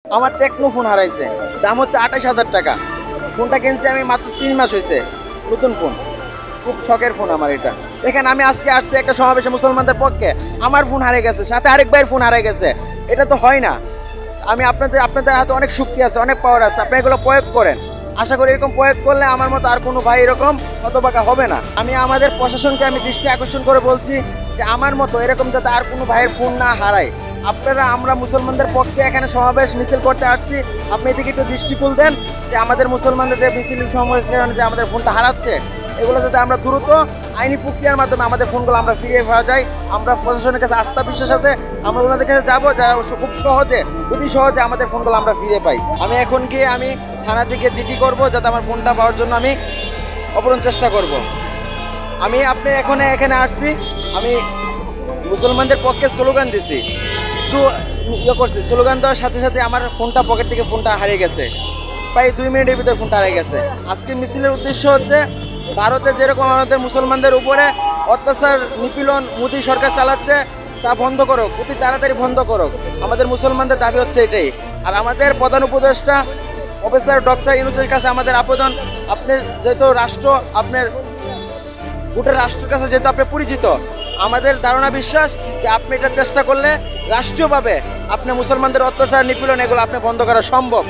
আমার techno phone হারাইছে, দাম হচ্ছে 28,000 টাকা। ফোনটা কিনছি আমি মাত্র 3 মাস হয়েছে, নতুন ফোন। খুব শখের ফোন আমার এটা। দেখেন আমি আজকে আসছি একটা সমাবেশে মুসলমানদের পক্ষে, আমার ফোন হারিয়ে গেছে, সাথে আরেক ভাইয়ের ফোন হারিয়ে গেছে। এটা তো হয় না। আমি আপনাদের হাতে অনেক শক্তি আছে, অনেক পাওয়ার আছে, আপনি এগুলো প্রয়োগ করেন। আশা করি এরকম প্রয়োগ করলে আমার মতো আর কোনো ভাই এরকম হতবাকা হবে না। আমি আমাদের প্রশাসনকে আমি দৃষ্টি আকর্ষণ করে বলছি যে আমার মতো এরকম যাতে আর কোনো ভাইয়ের ফোন না হারায়। আপনারা, আমরা মুসলমানদের পক্ষে এখানে সমাবেশ মিছিল করতে আসছি, আপনি এদিকে একটু দৃষ্টিকোণ দেন যে আমাদের মুসলমানদের যে মিছিল সমাবেশের কারণে যে আমাদের ফোনটা হারাচ্ছে, এগুলো যাতে আমরা দ্রুত আইনি প্রক্রিয়ার মাধ্যমে আমাদের ফোনগুলো আমরা ফিরিয়ে পাওয়া যায়। আমরা প্রশাসনের কাছে আস্থা বিশ্বাস আছে, আমরা ওনাদের কাছে যাবো, যা খুব সহজে, অতি সহজে আমাদের ফোনগুলো আমরা ফিরে পাই। আমি এখন গিয়ে আমি থানা থেকে চিঠি করব যাতে আমার ফোনটা পাওয়ার জন্য আমি অপরণ চেষ্টা করব। আপনি এখানে আসছি, আমি মুসলমানদের পক্ষে স্লোগান দিছি, একটু করছি। স্লোগান দেওয়ার সাথে সাথে আমার ফোনটা পকেট থেকে ফোনটা হারিয়ে গেছে, প্রায় 2 মিনিটের ভিতরে ফোনটা হারিয়ে গেছে। আজকে মিছিলের উদ্দেশ্য হচ্ছে ভারতে যেরকম আমাদের মুসলমানদের উপরে অত্যাচার নিপীড়ন মোদী সরকার চালাচ্ছে তা বন্ধ করুক, অতি তাড়াতাড়ি বন্ধ করুক। আমাদের মুসলমানদের দাবি হচ্ছে এটাই। আর আমাদের প্রধান উপদেষ্টা প্রফেসর ডক্টর ইউনূসের কাছে আমাদের আবেদন, আপনার যেহেতু রাষ্ট্র, আপনার গোটা রাষ্ট্রের কাছে যেহেতু আপনি পরিচিত, আমাদের ধারণা বিশ্বাস যে আপনি এটা চেষ্টা করলে রাষ্ট্রীয়ভাবে আপনি মুসলমানদের অত্যাচার নিপীড়ন এগুলো আপনি বন্ধ করা সম্ভব।